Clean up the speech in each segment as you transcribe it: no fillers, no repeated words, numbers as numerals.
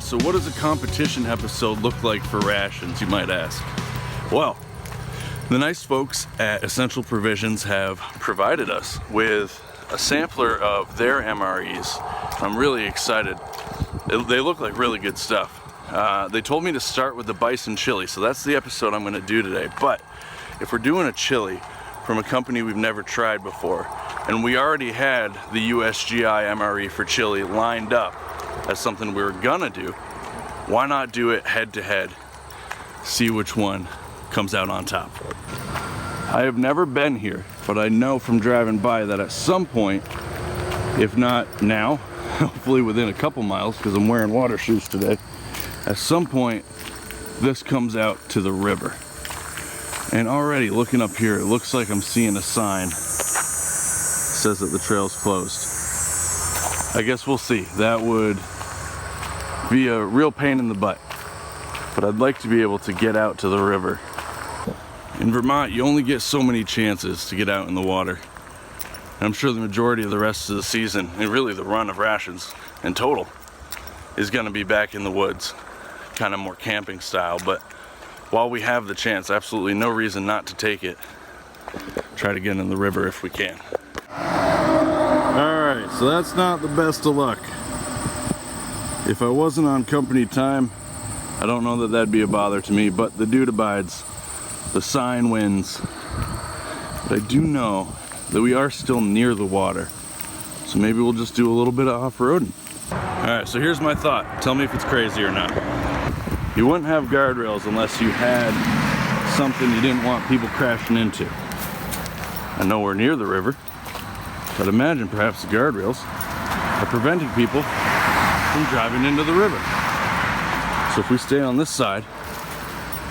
Alright, so what does a competition episode look like for Rations, you might ask? Well, the nice folks at Essential Provisions have provided us with a sampler of their MREs. I'm really excited. They look like really good stuff. They told me to start with the Bison chili, so that's the episode I'm going to do today. But if we're doing a chili from a company we've never tried before, and we already had the USGI MRE for chili lined up as something we were gonna do, why not do it head to head, see which one comes out on top. I have never been here, but I know from driving by that at some point, if not now, hopefully within a couple miles because I'm wearing water shoes today, at some point this comes out to the river. And already looking up here, it looks like I'm seeing a sign that says that the trail's closed. I guess we'll see. That would be a real pain in the butt, but I'd like to be able to get out to the river. In Vermont, you only get so many chances to get out in the water. And I'm sure the majority of the rest of the season, and really the run of Rations in total, is gonna be back in the woods, kind of more camping style. But while we have the chance, absolutely no reason not to take it. Try to get in the river if we can. Alright, so that's not the best of luck. If I wasn't on company time, I don't know that that'd be a bother to me, but the dude abides. The sign wins. But I do know that we are still near the water, so maybe we'll just do a little bit of off-roading. Alright, so here's my thought. Tell me if it's crazy or not. You wouldn't have guardrails unless you had something you didn't want people crashing into. I know we're near the river, but imagine perhaps the guardrails are preventing people from driving into the river. So if we stay on this side,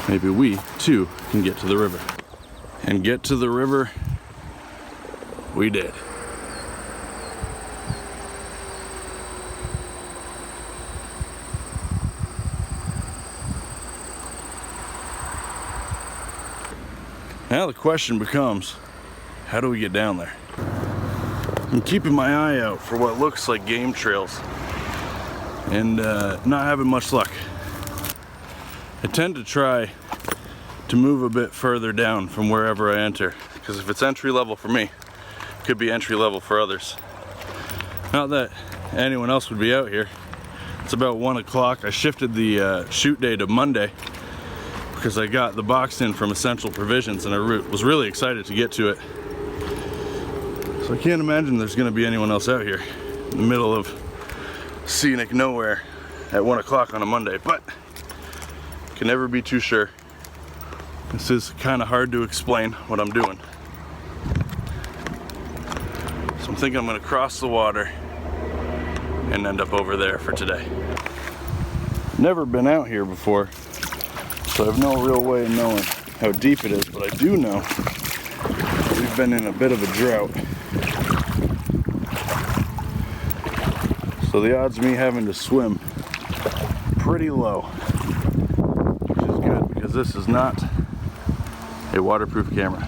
maybe we too can get to the river. And get to the river we did. Now the question becomes, how do we get down there? I'm keeping my eye out for what looks like game trails and not having much luck. I tend to try to move a bit further down from wherever I enter, because if it's entry level for me, it could be entry level for others. Not that anyone else would be out here. It's about 1 o'clock. I shifted the shoot day to Monday because I got the box in from Essential Provisions and I was really excited to get to it. So I can't imagine there's gonna be anyone else out here in the middle of scenic nowhere at 1 o'clock on a Monday, but can never be too sure. This is kind of hard to explain what I'm doing. So I'm thinking I'm gonna cross the water and end up over there for today. Never been out here before, so I have no real way of knowing how deep it is, but I do know we've been in a bit of a drought. So the odds of me having to swim pretty low, which is good because this is not a waterproof camera.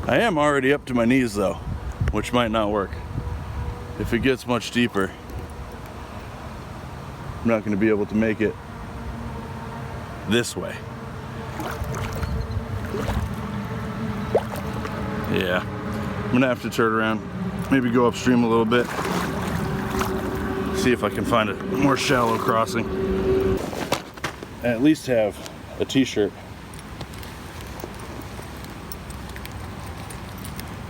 I am already up to my knees though, which might not work. If it gets much deeper, I'm not going to be able to make it this way. Yeah, I'm gonna have to turn around, maybe go upstream a little bit, see if I can find a more shallow crossing. At least have a t-shirt.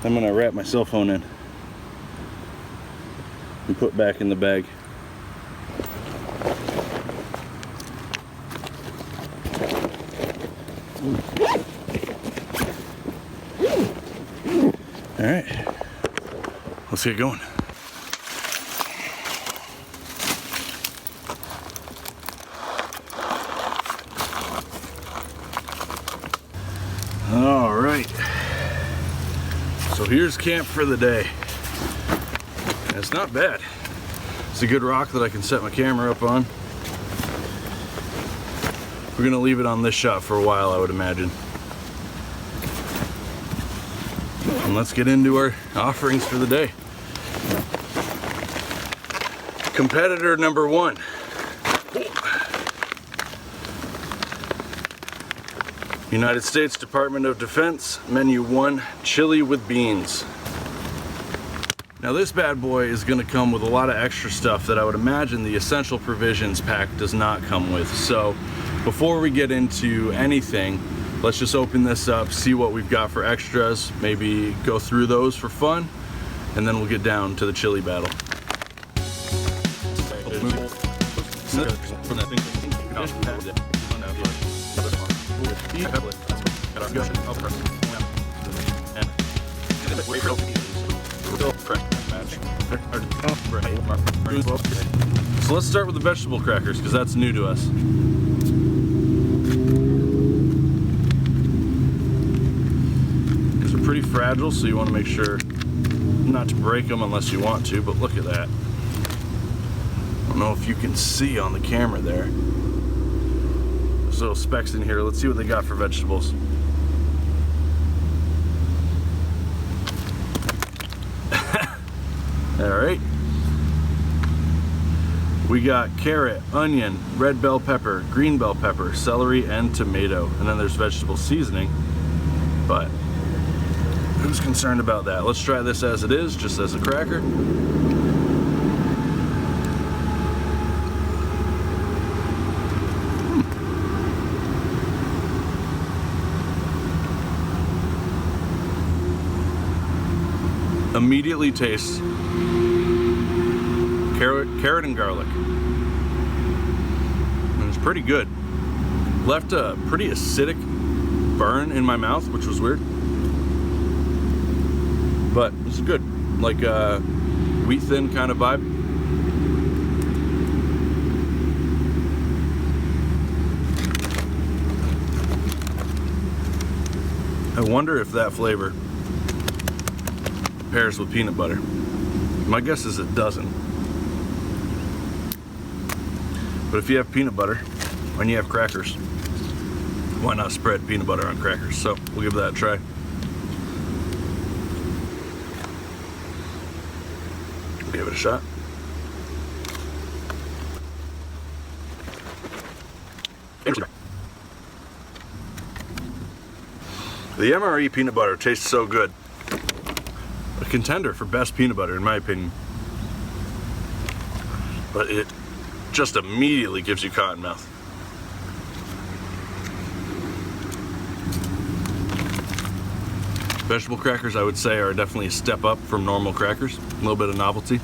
I'm gonna wrap my cell phone in and put back in the bag. All right, let's get going. All right, so here's camp for the day. And it's not bad. It's a good rock that I can set my camera up on. We're gonna leave it on this shot for a while, I would imagine. And let's get into our offerings for the day. Competitor number 1. United States Department of Defense, Menu 1, chili with beans. Now this bad boy is going to come with a lot of extra stuff that I would imagine the Essential Provisions pack does not come with. So before we get into anything, let's just open this up, see what we've got for extras, maybe go through those for fun, and then we'll get down to the chili battle. So let's start with the vegetable crackers, because that's new to us. These are pretty fragile, so you want to make sure not to break them unless you want to, but look at that. I don't know if you can see on the camera there. There's little specks in here. Let's see what they got for vegetables. Alright. We got carrot, onion, red bell pepper, green bell pepper, celery, and tomato. And then there's vegetable seasoning, but who's concerned about that? Let's try this as it is, just as a cracker. Immediately tastes carrot and garlic, and it's pretty good. Left a pretty acidic burn in my mouth, which was weird, but it's good, like a wheat thin kind of vibe. I wonder if that flavor pairs with peanut butter. My guess is it doesn't. But if you have peanut butter and you have crackers, why not spread peanut butter on crackers? So we'll give that a try. Give it a shot. The MRE peanut butter tastes so good. A contender for best peanut butter in my opinion. But it just immediately gives you cotton mouth. Vegetable crackers, I would say, are definitely a step up from normal crackers. A little bit of novelty.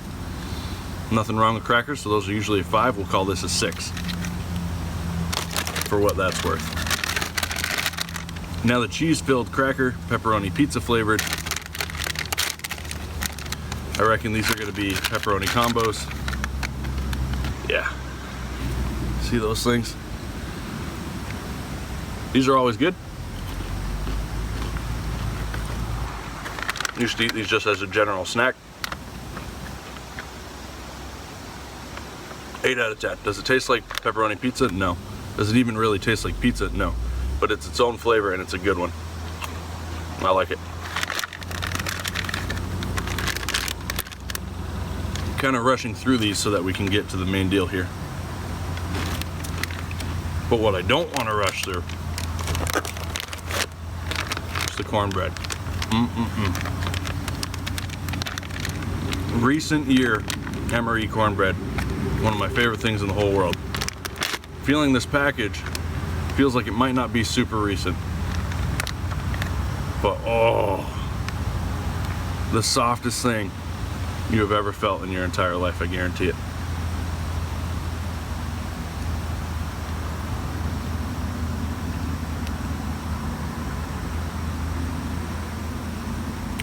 Nothing wrong with crackers, so those are usually a 5. We'll call this a 6. For what that's worth. Now the cheese-filled cracker, pepperoni pizza flavored. I reckon these are going to be pepperoni combos. Yeah. See those things? These are always good. Used to eat these just as a general snack. 8 out of 10. Does it taste like pepperoni pizza? No. Does it even really taste like pizza? No. But it's its own flavor and it's a good one. I like it. Kind of rushing through these so that we can get to the main deal here. But what I don't want to rush through is the cornbread. Recent year MRE cornbread, one of my favorite things in the whole world. Feeling this package feels like it might not be super recent, but oh, the softest thing you have ever felt in your entire life, I guarantee it.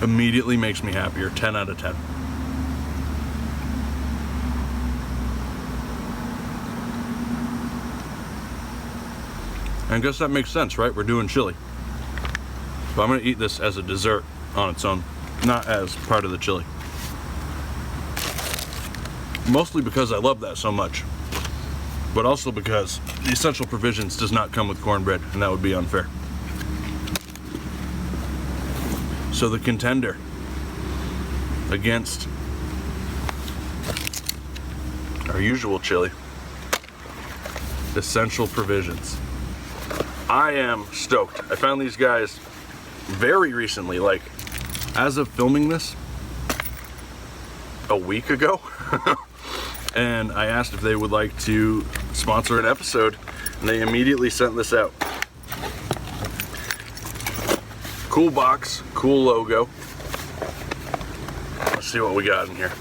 Immediately makes me happier. 10 out of 10. And I guess that makes sense, right? We're doing chili. So I'm gonna eat this as a dessert on its own, not as part of the chili. Mostly because I love that so much, but also because the Essential Provisions does not come with cornbread, and that would be unfair. So the contender against our usual chili. Essential Provisions. I am stoked. I found these guys very recently, like as of filming this, a week ago. And I asked if they would like to sponsor an episode, and they immediately sent this out. Cool box, cool logo. Let's see what we got in here.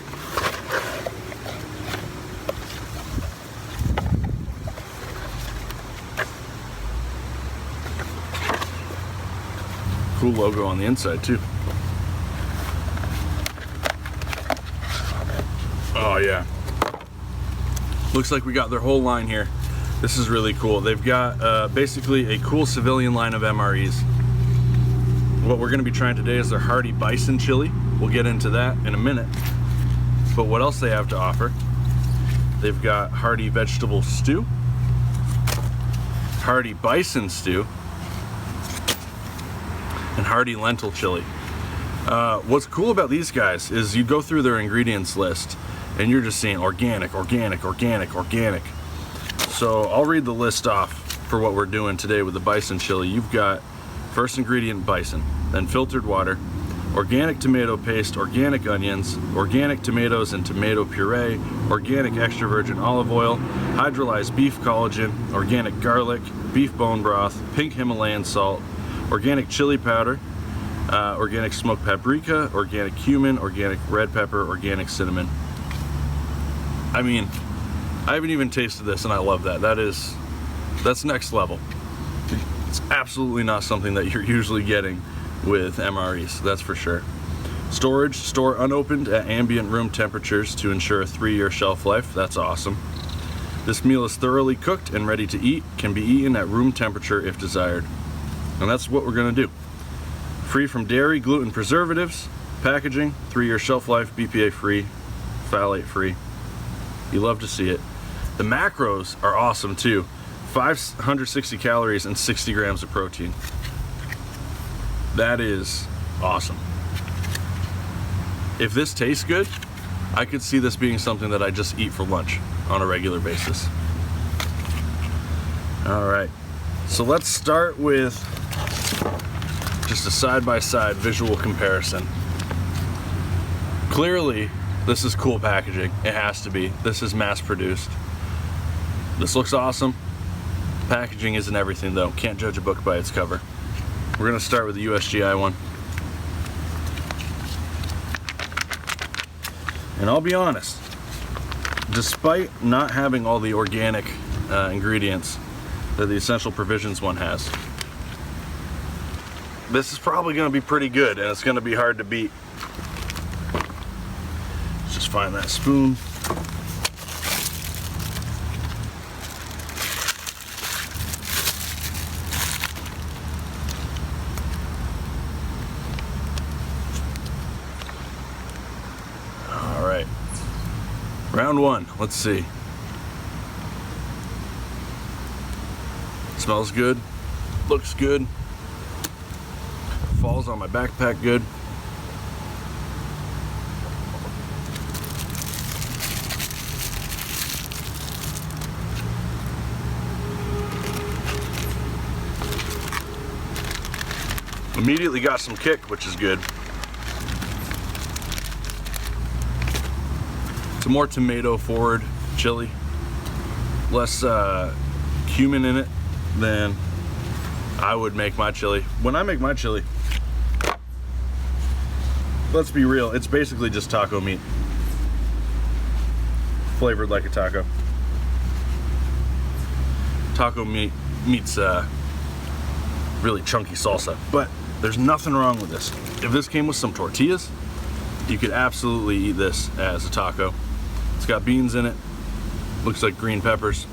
Cool logo on the inside too. Oh yeah. Looks like we got their whole line here. This is really cool. They've got basically a cool civilian line of MREs. What we're going to be trying today is their Hearty Bison chili. We'll get into that in a minute. But what else they have to offer? They've got Hearty Vegetable Stew, Hearty Bison Stew, and Hearty Lentil Chili. What's cool about these guys is you go through their ingredients list and you're just seeing organic, organic, organic, organic. So I'll read the list off for what we're doing today with the bison chili. You've got first ingredient bison, then filtered water, organic tomato paste, organic onions, organic tomatoes and tomato puree, organic extra virgin olive oil, hydrolyzed beef collagen, organic garlic, beef bone broth, pink Himalayan salt, organic chili powder, organic smoked paprika, organic cumin, organic red pepper, organic cinnamon. I mean, I haven't even tasted this and I love that. That's next level. It's absolutely not something that you're usually getting with MREs, that's for sure. Storage, store unopened at ambient room temperatures to ensure a 3-year shelf life. That's awesome. This meal is thoroughly cooked and ready to eat, can be eaten at room temperature if desired. And that's what we're gonna do. Free from dairy, gluten, preservatives, packaging, 3-year shelf life, BPA free, phthalate free. You love to see it. The macros are awesome too. 560 calories and 60 grams of protein. That is awesome. If this tastes good, I could see this being something that I just eat for lunch on a regular basis. All right, so let's start with just a side-by-side visual comparison. Clearly, this is cool packaging. It has to be. This is mass-produced. This looks awesome. Packaging isn't everything though. Can't judge a book by its cover. We're gonna start with the USGI one. And I'll be honest, despite not having all the organic ingredients that the Essential Provisions one has, this is probably gonna be pretty good and it's gonna be hard to beat. Let's just find that spoon. Round one, let's see. Smells good, looks good, falls on my backpack good. Immediately got some kick, which is good. It's a more tomato forward chili, less cumin in it than I would make my chili. When I make my chili, let's be real, it's basically just taco meat flavored like a taco. Taco meat meets really chunky salsa, but there's nothing wrong with this. If this came with some tortillas, you could absolutely eat this as a taco. It's got beans in it, looks like green peppers.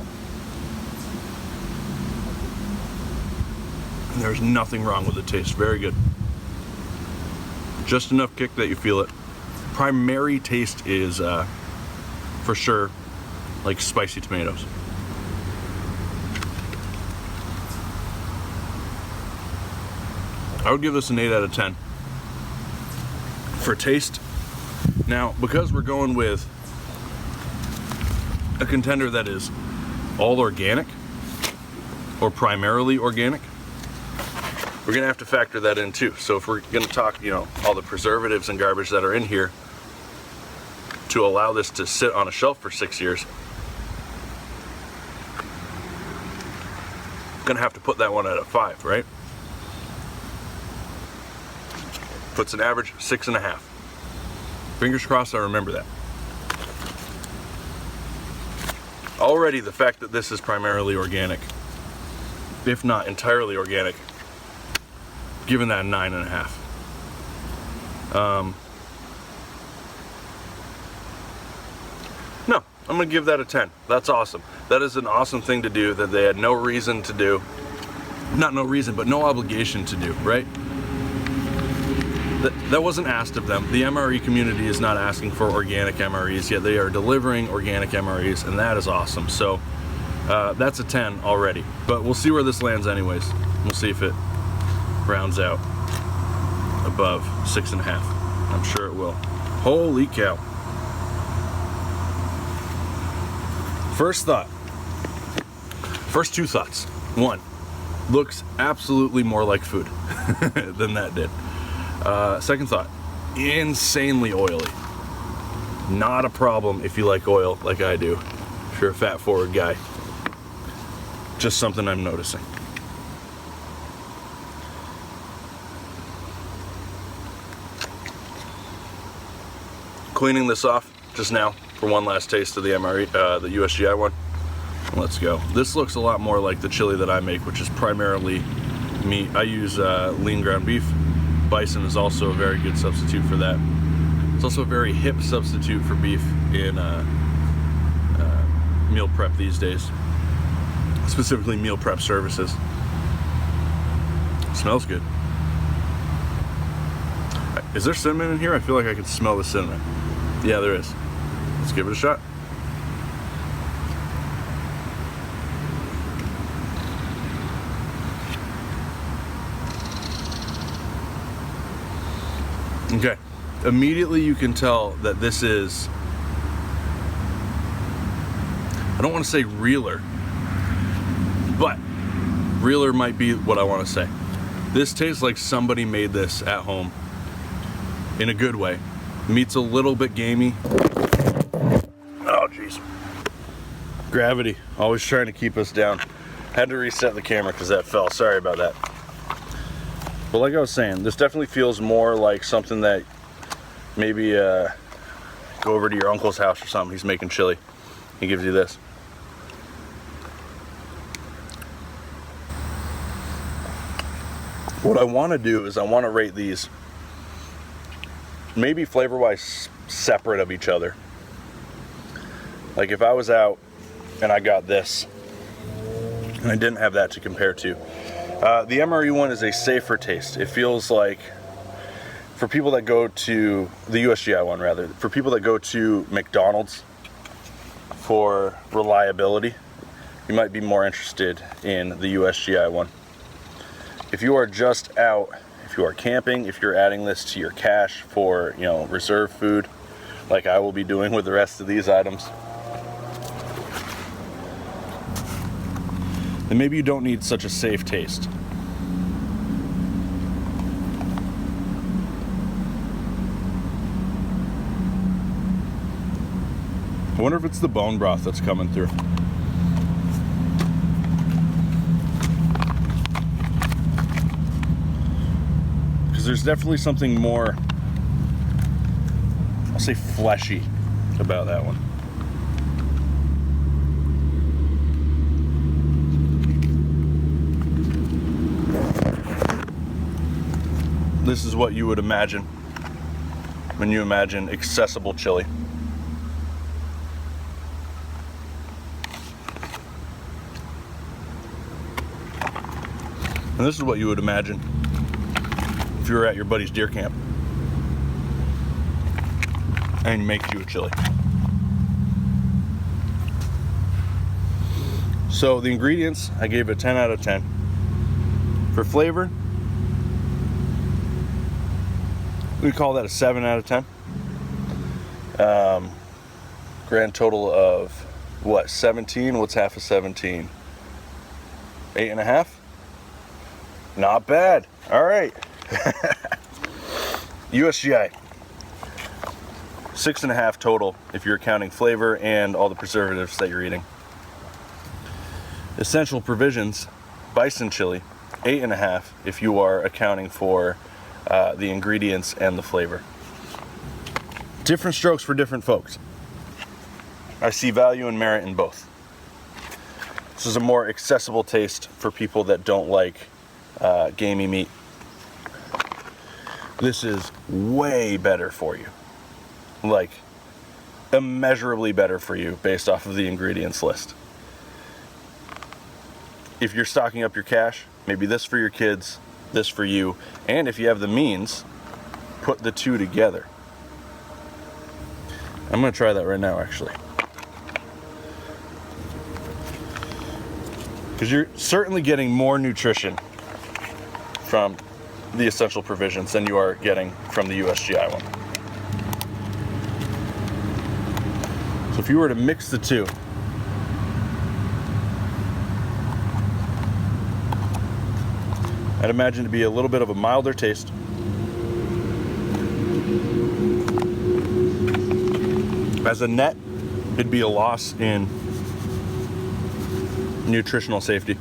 And there's nothing wrong with the taste, very good. Just enough kick that you feel it. Primary taste is, for sure, like spicy tomatoes. I would give this an 8 out of 10. For taste, now because we're going with a contender that is all organic or primarily organic, we're gonna have to factor that in too. So if we're gonna talk, you know, all the preservatives and garbage that are in here to allow this to sit on a shelf for 6 years, gonna have to put that one at a 5, right? Puts an average 6.5. Fingers crossed I remember that. Already the fact that this is primarily organic, if not entirely organic, given that a 9.5. No, I'm gonna give that a 10. That's awesome. That is an awesome thing to do that they had no reason to do. Not no reason, but no obligation to do, right? That wasn't asked of them. The MRE community is not asking for organic MREs, yet they are delivering organic MREs, and that is awesome. So that's a 10 already. But we'll see where this lands anyways. We'll see if it rounds out above 6.5. I'm sure it will. Holy cow. First thought. First two thoughts. One, looks absolutely more like food than that did. Second thought, insanely oily. Not a problem if you like oil like I do. If you're a fat forward guy. Just something I'm noticing. Cleaning this off just now for one last taste of the MRE, the USGI one. Let's go. This looks a lot more like the chili that I make, which is primarily meat. I use lean ground beef. Bison is also a very good substitute for that. It's also a very hip substitute for beef in meal prep these days, specifically meal prep services. Smells good. Is there cinnamon in here? I feel like I can smell the cinnamon. Yeah, there is. Let's give it a shot. Okay, immediately you can tell that this is, I don't want to say realer, but realer might be what I want to say. This tastes like somebody made this at home in a good way. Meat's a little bit gamey. Oh jeez. Gravity, always trying to keep us down. Had to reset the camera because that fell, sorry about that. But like I was saying, this definitely feels more like something that maybe go over to your uncle's house or something. He's making chili. He gives you this. What I want to do is I want to rate these maybe flavor-wise separate of each other. Like if I was out and I got this and I didn't have that to compare to, the MRE one is a safer taste. It feels like, for people that go to, the USGI one rather, for people that go to McDonald's for reliability, you might be more interested in the USGI one. If you are just out, if you are camping, if you're adding this to your cache for, you know, reserve food, like I will be doing with the rest of these items, then maybe you don't need such a safe taste. I wonder if it's the bone broth that's coming through. Because there's definitely something more, I'll say fleshy about that one. This is what you would imagine when you imagine accessible chili. And this is what you would imagine if you were at your buddy's deer camp and he makes you a chili. So the ingredients, I gave a 10 out of 10. For flavor, we call that a 7 out of 10. Grand total of what, 17? What's half of 17? 8.5? Not bad. All right. USGI. 6.5 total if you're counting flavor and all the preservatives that you're eating. Essential Provisions Bison chili, 8.5 if you are accounting for the ingredients and the flavor. Different strokes for different folks. I see value and merit in both. This is a more accessible taste for people that don't like gamey meat. This is way better for you. Like, immeasurably better for you based off of the ingredients list. If you're stocking up your cash, maybe this for your kids, this for you, and if you have the means, put the two together. I'm gonna try that right now, actually. Because you're certainly getting more nutrition from the Essential Provisions than you are getting from the USGI one. So if you were to mix the two, I'd imagine to be a little bit of a milder taste. As a net, it'd be a loss in nutritional safety,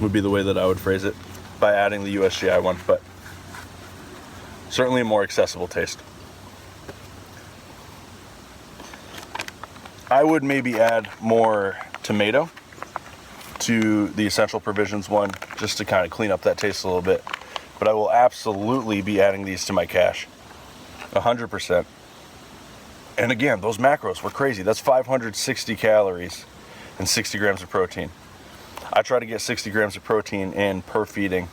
would be the way that I would phrase it, by adding the USGI one, but certainly a more accessible taste. I would maybe add more tomato to the Essential Provisions one, just to kind of clean up that taste a little bit. But I will absolutely be adding these to my cache, 100%. And again, those macros were crazy. That's 560 calories and 60 grams of protein. I try to get 60 grams of protein in per feeding,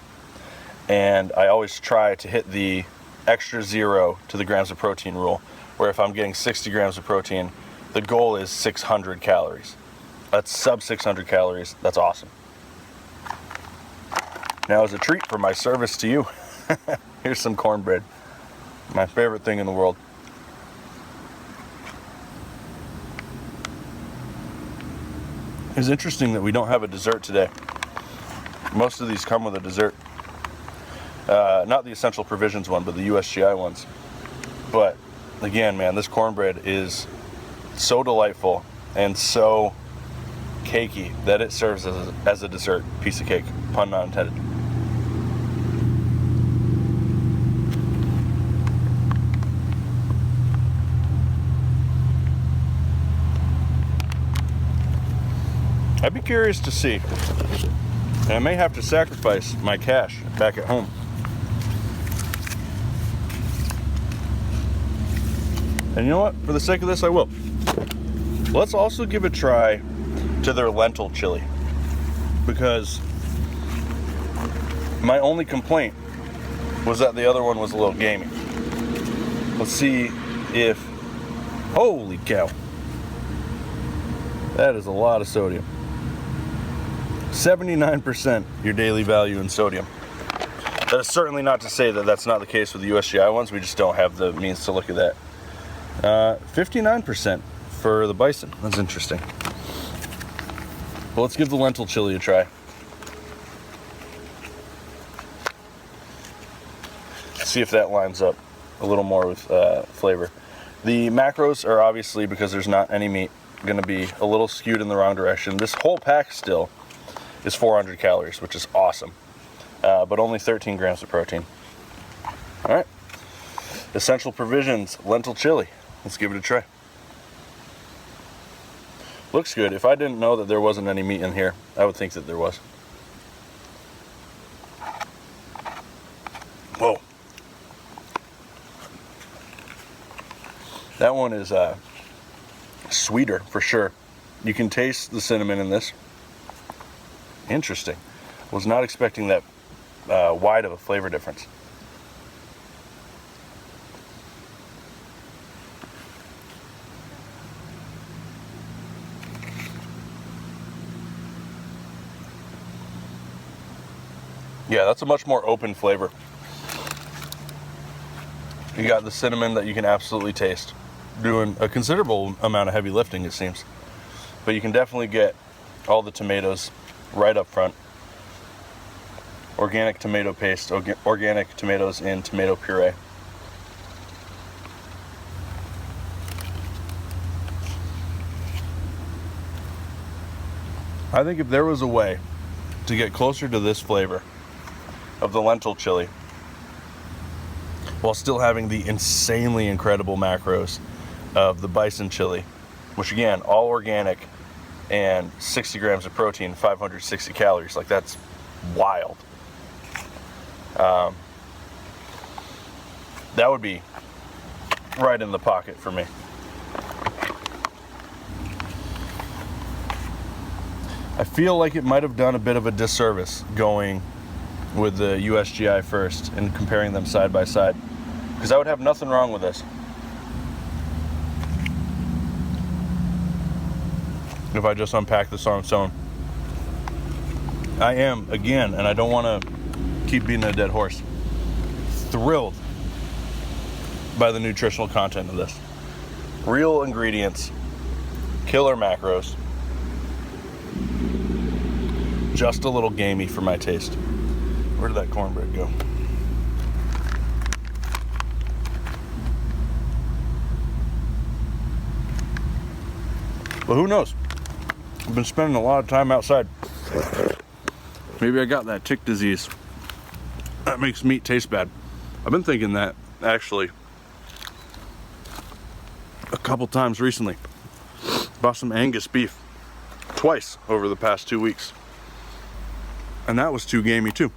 and I always try to hit the extra 0 to the grams of protein rule, where if I'm getting 60 grams of protein, the goal is 600 calories. That's sub 600 calories. That's awesome. Now, as a treat for my service to you, here's some cornbread. My favorite thing in the world. It's interesting that we don't have a dessert today. Most of these come with a dessert. Not the Essential Provisions one, but the USGI ones. But again, man, this cornbread is so delightful and so cakey that it serves as a dessert piece of cake, pun not intended. I'd be curious to see, and I may have to sacrifice my cash back at home. And you know what? For the sake of this, I will. Let's also give a try to their lentil chili, because my only complaint was that the other one was a little gamey. Let's see if... Holy cow. That is a lot of sodium. 79% your daily value in sodium. That is certainly not to say that that's not the case with the USGI ones. We just don't have the means to look at that. 59% for the Bison. That's interesting. Well, let's give the lentil chili a try. See if that lines up a little more with flavor. The macros are obviously, because there's not any meat, going to be a little skewed in the wrong direction. This whole pack still is 400 calories, which is awesome, but only 13 grams of protein. All right, Essential Provisions lentil chili. Let's give it a try. Looks good. If I didn't know that there wasn't any meat in here, I would think that there was. Whoa. That one is sweeter for sure. You can taste the cinnamon in this. Interesting. Was not expecting that wide of a flavor difference. Yeah, that's a much more open flavor. You got the cinnamon that you can absolutely taste, doing a considerable amount of heavy lifting, it seems. but you can definitely get all the tomatoes right up front. Organic tomato paste, organic tomatoes in tomato puree. I think if there was a way to get closer to this flavor of the lentil chili while still having the insanely incredible macros of the Bison chili, which again, all organic and 60 grams of protein, 560 calories, like that's wild. That would be right in the pocket for me. I feel like it might have done a bit of a disservice going with the USGI first and comparing them side by side, because I would have nothing wrong with this if I just unpack this on its own. I am, again, and I don't want to keep beating a dead horse, thrilled by the nutritional content of this. Real ingredients, killer macros, just a little gamey for my taste. Where did that cornbread go? But who knows? I've been spending a lot of time outside. Maybe I got that tick disease that makes meat taste bad. I've been thinking that actually a couple times recently. Bought some Angus beef twice over the past 2 weeks, and that was too gamey too,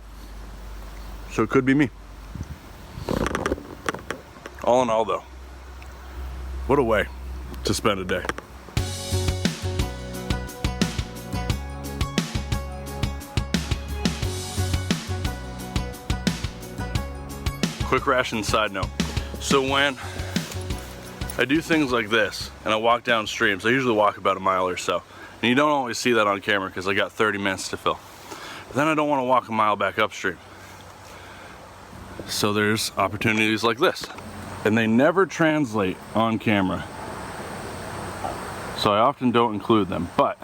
so it could be me. All in all though, what a way to spend a day. Quick ration side note. So when I do things like this and I walk down streams, I usually walk about a mile or so. And you don't always see that on camera because I got 30 minutes to fill. But then I don't want to walk a mile back upstream. So there's opportunities like this. And they never translate on camera, so I often don't include them. But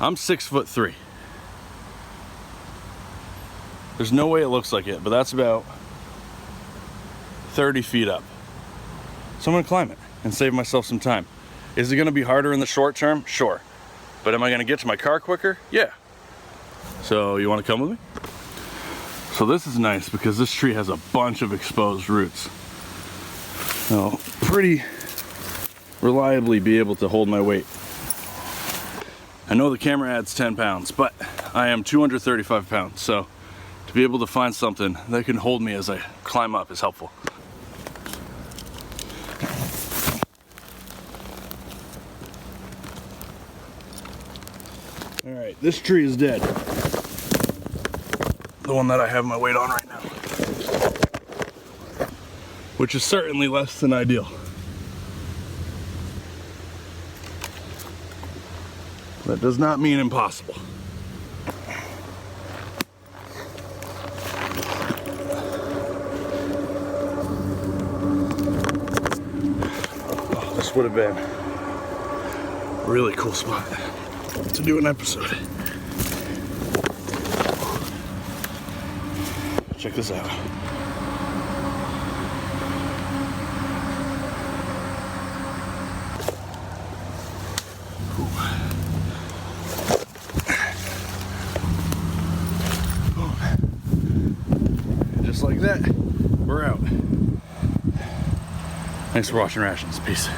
I'm 6'3". There's no way it looks like it, but that's about 30 feet up. So I'm gonna climb it and save myself some time. Is it gonna be harder in the short term? Sure. But am I gonna get to my car quicker? Yeah. So you wanna come with me? So this is nice because this tree has a bunch of exposed roots. I'll pretty reliably be able to hold my weight. I know the camera adds 10 pounds, but I am 235 pounds, so to be able to find something that can hold me as I climb up is helpful. All right, this tree is dead. The one that I have my weight on right now, which is certainly less than ideal. That does not mean impossible. Oh, this would have been a really cool spot to do an episode. Check this out. Just like that, we're out. Thanks for watching Rations. Peace.